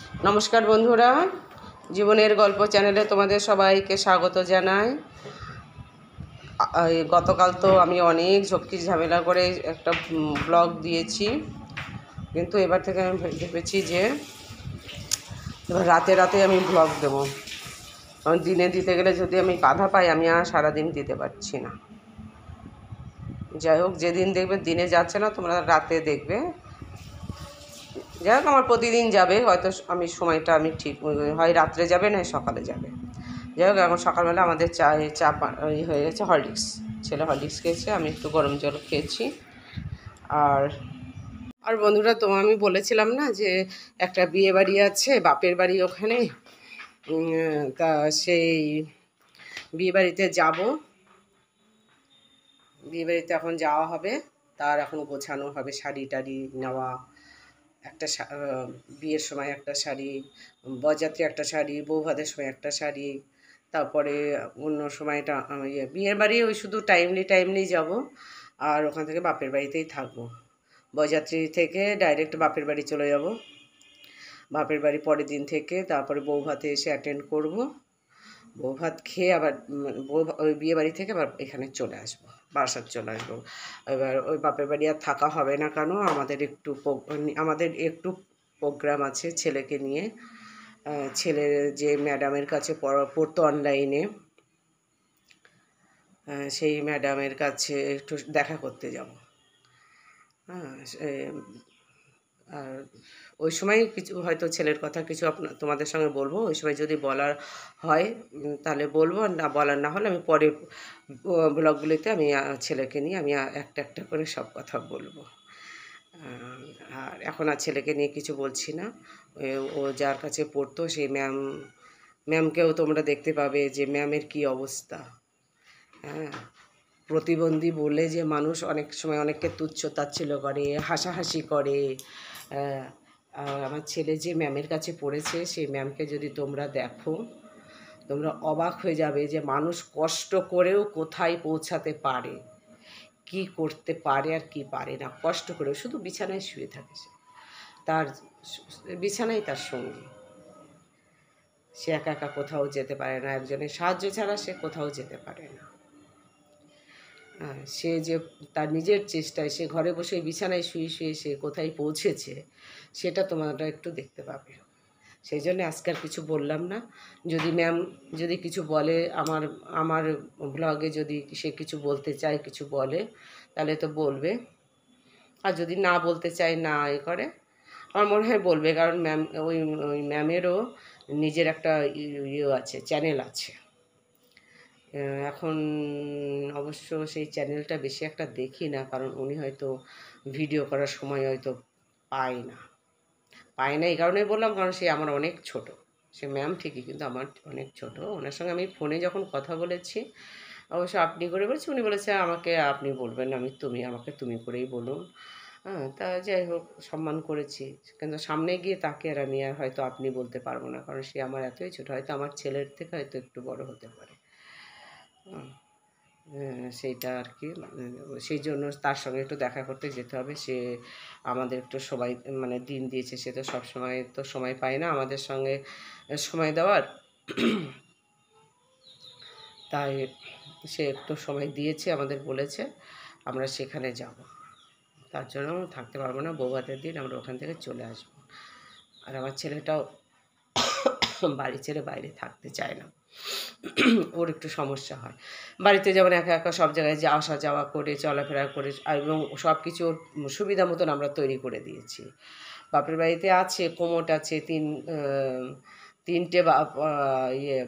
নমস্কার বন্ধুরা, জীবনের গল্প চ্যানেলে তোমাদের সবাইকে স্বাগত জানাই। গতকাল তো আমি অনেক ঝক্কি ঝামেলা করে একটা ব্লগ দিয়েছি, কিন্তু এবার থেকে আমি ভেবেছি যে এবার রাতে রাতে আমি ব্লগ দেবো। কারণ দিনে দিতে গেলে যদি আমি বাধা পাই, আমি আর সারাদিন দিতে পারছি না। যাই হোক, যেদিন দেখবে দিনে যাচ্ছে না, তোমরা রাতে দেখবে। যাই হোক, আমার প্রতিদিন যাবে, হয়তো আমি সময়টা আমি ঠিক হয় রাত্রে যাবে না সকালে যাবে। যাই হোক, এখন সকালবেলা আমাদের চা হয়ে গেছে হরলিক্স। ছেলে হরলিক্স খেয়েছে, আমি একটু গরম জল খেয়েছি। আর বন্ধুরা, তো আমি বলেছিলাম না যে একটা বিয়ে বাড়ি আছে বাপের বাড়ি ওখানে, তা সেই বিয়ে বাড়িতে যাব। বিয়ে বাড়িতে এখন যাওয়া হবে, তার এখন গোছানো হবে, শাড়ি টাড়ি নেওয়া, একটা বিয়ের সময় একটা শাড়ি, বরযাত্রী একটা শাড়ি, বৌভাতের সময় একটা শাড়ি, তারপরে অন্য সময়টা বিয়ের বাড়ি ওই শুধু টাইমলি যাব, আর ওখান থেকে বাপের বাড়িতেই থাকবো। বরযাত্রী থেকে ডাইরেক্ট বাপের বাড়ি চলে যাব। বাপের বাড়ি পরের দিন থেকে তারপরে বৌভাতে এসে অ্যাটেন্ড করব। বৌভাত খেয়ে আবার ওই বিয়ে বাড়ি থেকে আবার এখানে চলে আসবো, বারাসাত চলে আসবো। এবার ওই বাপের বাড়ি আর থাকা হবে না, কেন আমাদের একটু প্রোগ্রাম আছে ছেলেকে নিয়ে। ছেলের যে ম্যাডামের কাছে পড়তো অনলাইনে, সেই ম্যাডামের কাছে একটু দেখা করতে যাব। হ্যাঁ, আর ওই সময় কিছু হয়তো ছেলের কথা কিছু তোমাদের সঙ্গে বলবো। ওই সময় যদি বলার হয় তাহলে বলবো, না বলার না হলে আমি পরে ব্লগগুলিতে আমি ছেলেকে নিয়ে আমি একটা একটা করে সব কথা বলবো। আর এখন আর ছেলেকে নিয়ে কিছু বলছি না। ও যার কাছে পড়তো সেই ম্যামকেও তোমরা দেখতে পাবে যে ম্যামের কি অবস্থা। হ্যাঁ, প্রতিবন্ধী বলে যে মানুষ অনেক সময় অনেককে তুচ্ছ তাচ্ছিল্য করে, হাসাহাসি করে। আর আমার ছেলে যে ম্যামের কাছে পড়েছে, সেই ম্যামকে যদি তোমরা দেখো, তোমরা অবাক হয়ে যাবে যে মানুষ কষ্ট করেও কোথায় পৌঁছাতে পারে, কি করতে পারে আর কি পারে না। কষ্ট করেও শুধু বিছানায় শুয়ে থাকে সে, তার বিছানায় তার সঙ্গী। সে একা একা কোথাও যেতে পারে না, একজনের সাহায্য ছাড়া সে কোথাও যেতে পারে না। সে যে তার নিজের চেষ্টায় সে ঘরে বসে বিছানায় শুয়ে শুয়ে সে কোথায় পৌঁছেছে, সেটা তোমরা একটু দেখতে পাবে। সেই জন্য আজকে আর কিছু বললাম না। যদি ম্যাম যদি কিছু বলে, আমার ব্লগে যদি সে কিছু বলতে চায়, কিছু বলে, তাহলে তো বলবে। আর যদি না বলতে চায়, না করে, আমার মনে হয় বলবে। কারণ ওই ম্যামেরও নিজের একটা ইয়ে আছে, চ্যানেল আছে। এখন অবশ্য সেই চ্যানেলটা বেশি একটা দেখি না, কারণ উনি হয়তো ভিডিও করার সময় হয়তো পায় না। এই কারণেই বললাম, কারণ সে আমার অনেক ছোট। সে ম্যাম ঠিকই, কিন্তু আমার অনেক ছোট। ওনার সঙ্গে আমি ফোনে যখন কথা বলেছি, অবশ্য আপনি করে বলেছি, উনি বলেছে আমাকে আপনি বলবেন, আমাকে তুমি করেই বলুন। হ্যাঁ, তা যাই হোক, সম্মান করেছি। কিন্তু সামনে গিয়ে তাকে আর আমি আর হয়তো আপনি বলতে পারবো না, কারণ সে আমার এতই ছোট, হয়তো আমার ছেলের থেকে হয়তো একটু বড় হতে পারে। সেইটা আর কি, সেই জন্য তার সঙ্গে একটু দেখা করতে যেতে হবে। সে আমাদের একটু সময় দিন দিয়েছে, সে তো সব সময় তো সময় পায় না আমাদের সঙ্গে সময় দেওয়ার। তাই সে একটু সময় দিয়েছে, আমাদের বলেছে আমরা সেখানে যাব। তার জন্য থাকতে পারবো না, বৌভাতের দিন আমরা ওখান থেকে চলে আসবো। আর আমার ছেলেটাও বাড়ি ছেড়ে বাইরে থাকতে চায় না, ওর একটু সমস্যা হয়। বাড়িতে যেমন একা একা সব জায়গায় আসা যাওয়া করে, চলাফেরা করে, এবং সব কিছু ওর সুবিধা মতন আমরা তৈরি করে দিয়েছি। বাপের বাড়িতে আছে, কোমোট আছে, তিনটে ইয়ে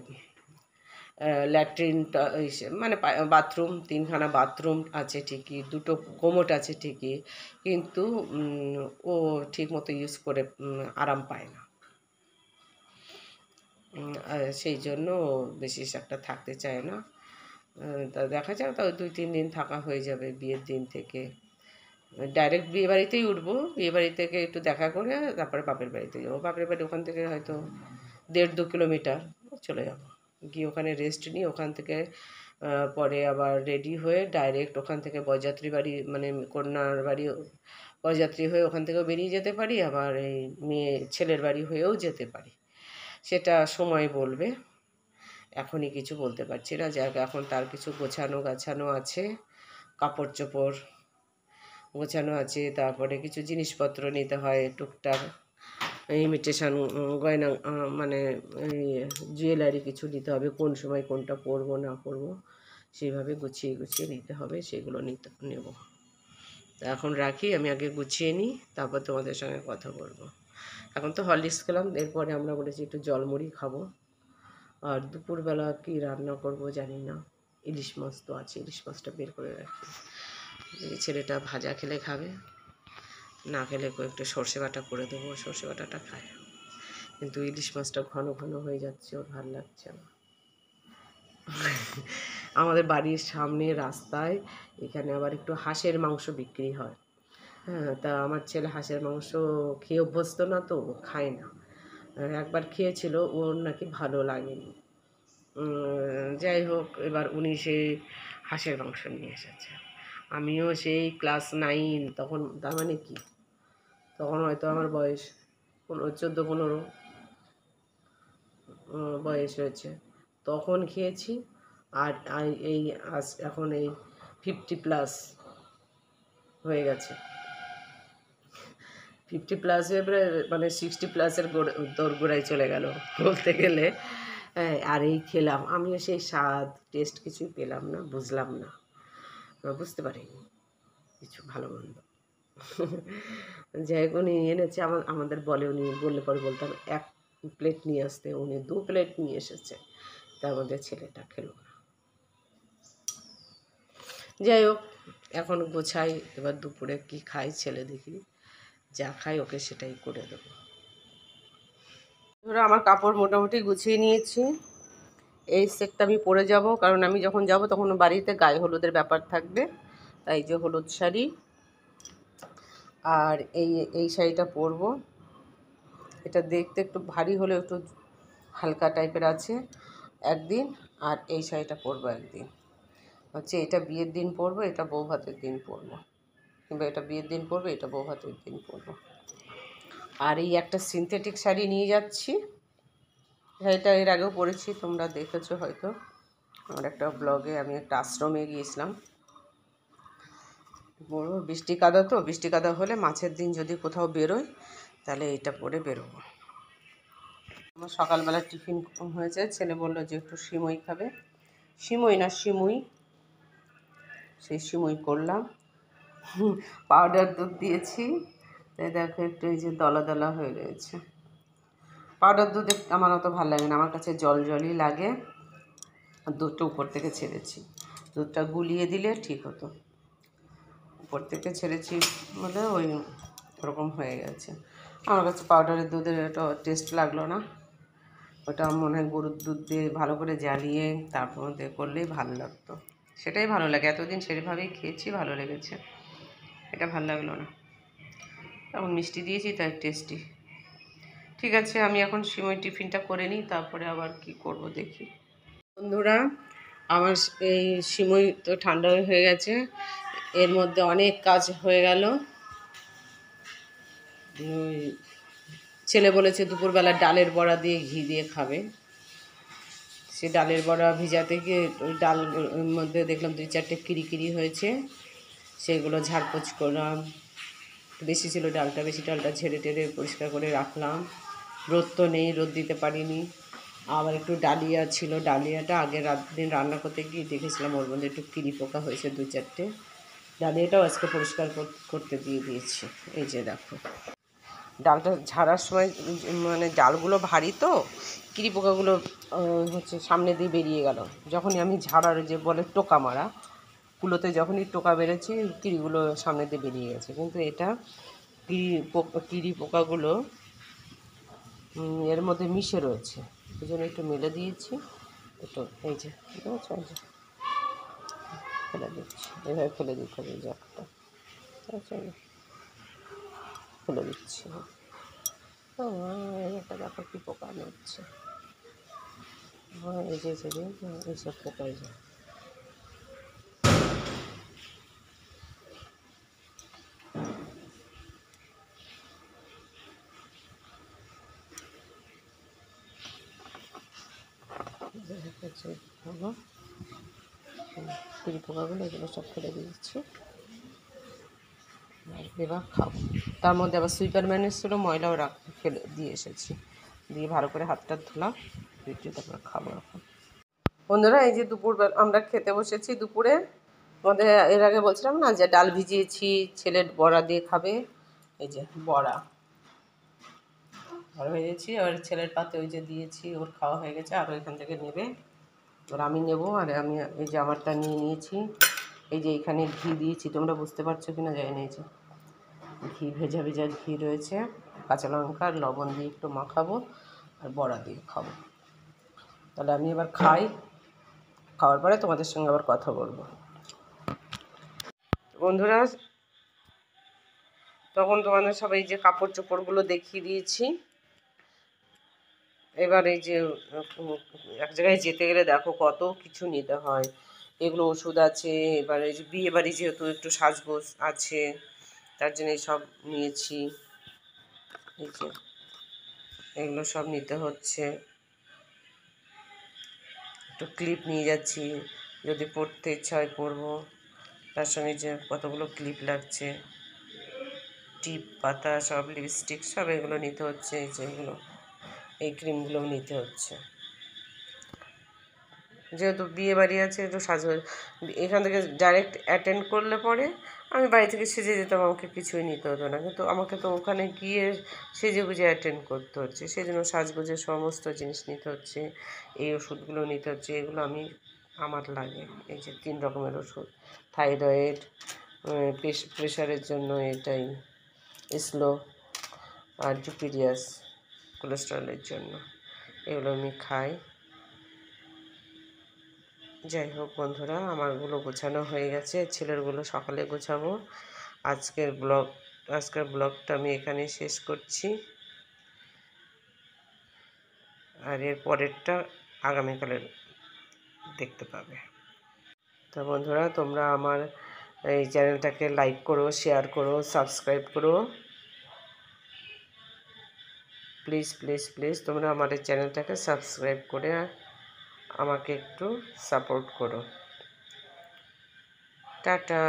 ল্যাট্রিন, বাথরুম, 3খানা বাথরুম আছে ঠিকই, 2টো কোমোট আছে ঠিকই, কিন্তু ও ঠিক মতো ইউজ করে আরাম পায় না। সেই জন্য বেশি একটা থাকতে চায় না। তা দেখা যাক, তাও 2-3 দিন থাকা হয়ে যাবে বিয়ের দিন থেকে। ডাইরেক্ট বিয়ে বাড়িতেই উঠবো, বিয়ে বাড়ি থেকে একটু দেখা করে তারপরে বাপের বাড়িতে যাবো। বাপের বাড়ি ওখান থেকে হয়তো 1.5-2 কিলোমিটার, চলে যাবো। গিয়ে ওখানে রেস্ট নিই, ওখান থেকে পরে আবার রেডি হয়ে ডাইরেক্ট ওখান থেকে বরযাত্রী বাড়ি, কন্যার বাড়ি বরযাত্রী হয়ে ওখান থেকেও বেরিয়ে যেতে পারি, আবার এই ছেলের বাড়ি হয়েও যেতে পারি। সেটা সময় বলবে, এখনই কিছু বলতে পারছি না। যাক, এখন তার কিছু গাছানো আছে, কাপড় চোপড় গোছানো আছে, তারপরে কিছু জিনিসপত্র নিতে হয় টুকটাক, ইমিটেশন গয়না, মানে এই জুয়েলারি কিছু নিতে হবে, কোন সময় কোনটা পরবো না পরবো সেইভাবে গুছিয়ে নিতে হবে, সেগুলো নেব। তা এখন রাখি, আমি আগে গুছিয়ে নিই, তারপর তোমাদের সঙ্গে কথা বলবো। এখন তো হরলিক্স খেলাম, এরপরে আমরা বলেছি একটু জলমুড়ি খাবো। আর দুপুরবেলা কি রান্না করব জানি না, ইলিশ মাছ তো আছে, ইলিশ মাছটা বের করে রাখি। ছেলেটা ভাজা খেলে খাবে, না খেলে একটু সর্ষে বাটা করে দেবো, সর্ষে বাটাটা খায়। কিন্তু ইলিশ মাছটা ঘন ঘন হয়ে যাচ্ছে, ওর ভালো লাগছে না। আমাদের বাড়ির সামনে রাস্তায় এখানে আবার একটু হাঁসের মাংস বিক্রি হয়। হ্যাঁ, তা আমার ছেলে হাঁসের মাংস খেয়ে অভ্যস্ত না, তো খায় না। একবার খেয়েছিল, ওর নাকি ভালো লাগেনি। যাই হোক, এবার উনি সেই হাঁসের মাংস নিয়ে এসেছে। আমিও সেই ক্লাস 9, তখন তার মানে কি, তখন হয়তো আমার বয়স 14-15 বয়স হয়েছে, তখন খেয়েছি। আর এই এখন এই 50+ হয়ে গেছে। 50+ এবারে মানে 60+-এর দোরগোড়ায় চলে গেল বলতে গেলে। হ্যাঁ, আর এই খেলাম, আমিও সেই স্বাদ টেস্ট কিছুই পেলাম না, বুঝলাম না, বুঝতে পারিনি কিছু ভালো মন্দ। যাই হোক, উনি এনেছে, আমাদের বললে পরে বলতাম 1 প্লেট নিয়ে আসতে, উনি 2 প্লেট নিয়ে এসেছে, তা আমাদের ছেলেটা খেলো না। যাই হোক, এখন গোছাই, এবার দুপুরে কি খাই ছেলে দেখি, যা খাই ওকে সেটাই করে দেবো। ধরো আমার কাপড় মোটামুটি গুছিয়ে নিয়েছি, এই সেটটা আমি পরে যাব, কারণ আমি যখন যাব তখন বাড়িতে গায়ে হলুদের ব্যাপার থাকবে, তাই যে হলুদ শাড়ি আর এই শাড়িটা পরবো। এটা দেখতে একটু ভারী হলেও একটু হালকা টাইপের আছে একদিন, আর এই শাড়িটা পরবো একদিন। হচ্ছে এটা বিয়ের দিন পরবো, এটা বউ ভাতের দিন পরবো, কিংবা এটা বিয়ের দিন পরবো, এটা বউ ভাতের দিন পরবো। আর এই একটা সিনথেটিক শাড়ি নিয়ে যাচ্ছি, শাড়িটা এর আগেও পরেছি, তোমরা দেখেছো হয়তো আমার একটা ব্লগে। আমি একটা আশ্রমে গিয়েছিলাম, পরবো, বৃষ্টি কাদা হলে মাছের দিন যদি কোথাও বেরোই তাহলে এটা পরে বেরোবো। আমার সকালবেলা টিফিন হয়েছে, ছেলে বললো যে একটু সিমই খাবে, সিমুই, সেই সিমুই করলাম। পাউডার দুধ দিয়েছি, তাই দেখো একটু এই যে দলা দলা হয়ে রয়েছে। পাউডার দুধ আমার অত ভালো লাগে না, আমার কাছে জলই লাগে। দুধটা উপর থেকে ছেড়েছি, দুধটা গুলিয়ে দিলে ঠিক হতো, উপর থেকে ছেড়েছি বলে ওই ওরকম হয়ে গেছে। আমার কাছে পাউডারের দুধের একটা টেস্ট লাগলো না, ওটা মনে হয় গরুর দুধ দিয়ে ভালো করে জ্বালিয়ে তারপর দিয়ে করলেই ভালো লাগতো, সেটাই ভালো লাগে। এতদিন সেভাবেই খেয়েছি, ভালো লেগেছে, এটা ভালো লাগলো না। এখন মিষ্টি দিয়েছি তাই টেস্টি। ঠিক আছে, আমি এখন সিমই টিফিনটা করে নিই, তারপরে আবার কি করব দেখি। বন্ধুরা, আমার এই সিমই তো ঠান্ডা হয়ে গেছে, এর মধ্যে অনেক কাজ হয়ে গেল। ছেলে বলেছে দুপুরবেলা ডালের বড়া দিয়ে ঘি দিয়ে খাবে, সে ডালের বড়া ভিজাতে গিয়ে ওই ডাল মধ্যে দেখলাম 2-4টে কিরি হয়েছে, সেগুলো ঝাড়পোছ করলাম। বেশি ছিল ডালটা, বেশি ডালটা ঝেড়ে টেড়ে পরিষ্কার করে রাখলাম। রোদ তো নেই, রোদ দিতে পারিনি। আবার একটু ডালিয়া ছিল, ডালিয়াটা আগের দিন রান্না করতে গিয়ে দেখেছিলাম ওর মধ্যে একটু কিরি পোকা হয়েছে 2-4টে, ডালিয়াটাও আজকে পরিষ্কার করতে দিয়ে দিয়েছি। এই যে দেখো, ডালটা ঝাড়ার সময় মানে ডালগুলো ভারী তো, কিরি পোকাগুলো হচ্ছে সামনে দিয়ে বেরিয়ে গেল। যখনই আমি ঝাড়ার যে বলে টোকা মারা, কুলোতে যখনই টোকা বেড়েছে কিরিগুলো সামনে দিয়ে বেরিয়ে গেছে। কিন্তু এটা কিরি পোকাগুলো এর মধ্যে মিশে রয়েছে, এই জন্য একটু মেলে দিয়েছি। একটু এই যে ফেলে দিচ্ছি, এভাবে ফেলে দিতে হবে, জারটা ফেলে দিচ্ছি। একটা দেখো কি পোকা নিচ্ছে, এই যে এইসব পোকা, এই যে হচ্ছে হলো তিল পোকাগুলো, এগুলো সব ফেলে দিয়েছি। আর এবার খাবো। তার মধ্যে আবার সুইপারম্যান এসেছিলো, ময়লাও ফেলে দিয়ে এসেছি, দিয়ে ভালো করে হাতটা ধুলাম, ধুয়ে তারপর খাবো এখন। বন্ধুরা, এই যে দুপুরবেলা আমরা খেতে বসেছি। দুপুরে আমাদের এর আগে বলছিলাম না যে ডাল ভিজিয়েছি, ছেলের বড়া দিয়ে খাবে। এই যে বড়া ভেজেছি, আর ছেলের পাতে ওই যে দিয়েছি, ওর খাওয়া হয়ে গেছে, আরও এখান থেকে নেবে। এবার আমি নেবো, আর আমি এই যে আমারটা নিয়ে নিয়েছি। এই যে এখানে ঘি দিয়েছি, তোমরা বুঝতে পারছো কিনা জানি না, এই যে ঘি, ভেজা ভেজা ঘি রয়েছে, কাঁচা লঙ্কা আর লবণ দিয়ে একটু মাখাবো, আর বড়া দিয়ে খাবো। তাহলে আমি এবার খাই, খাওয়ার পরে তোমাদের সঙ্গে আবার কথা বলবো। বন্ধুরা, তখন তোমাদের সবাই যে কাপড় চোপড়গুলো দেখিয়ে দিয়েছি। এবার এই যে এক জায়গায় যেতে গেলে দেখো কত কিছু নিতে হয়। এগুলো ওষুধ আছে, এবার এই যে বিয়ে বাড়ি যেহেতু একটু সাজগোজ আছে, তার জন্য সব নিয়েছি। এই যে এগুলো সব নিতে হচ্ছে। একটু ক্লিপ নিয়ে যাচ্ছি, যদি পরতে ইচ্ছা হয় পরবো। তার সঙ্গে যে কতগুলো ক্লিপ লাগছে, টিপ, পাতা, সব লিপস্টিক, সব এগুলো নিতে হচ্ছে। এই যে এগুলো, এই ক্রিমগুলোও নিতে হচ্ছে। যেহেতু বিয়ে বাড়ি আছে, একটু সাজগোজ, এখান থেকে ডাইরেক্ট অ্যাটেন্ড করলে পরে আমি বাড়ি থেকে সেজে যেতাম, আমাকে কিছুই নিতে হতো না। কিন্তু আমাকে তো ওখানে গিয়ে সেজে গুজে অ্যাটেন্ড করতে হচ্ছে, সেই জন্য সাজগোজের সমস্ত জিনিস নিতে হচ্ছে। এই ওষুধগুলো নিতে হচ্ছে, এগুলো আমার লাগে। এই যে 3 রকমের ওষুধ, থাইরয়েড, প্রেশারের জন্য এটাই স্লো, আর জুপিরিয়াস কোলেস্টেরলের জন্য, এগুলো আমি খাই। যাই হোক বন্ধুরা, আমারগুলো গোছানো হয়ে গেছে, ছেলেরগুলো সকালে গোছাবো। আজকের ব্লগটা আমি এখানে শেষ করছি, আর এর পরেরটা আগামীকালের দেখতে পাবে। তো বন্ধুরা, তোমরা আমার এই চ্যানেলটাকে লাইক করো, শেয়ার করো, সাবস্ক্রাইব করো। প্লিজ প্লিজ প্লিজ তোমরা আমার এই চ্যানেলটাকে সাবস্ক্রাইব করে আমাকে একটু সাপোর্ট করো। টাটা।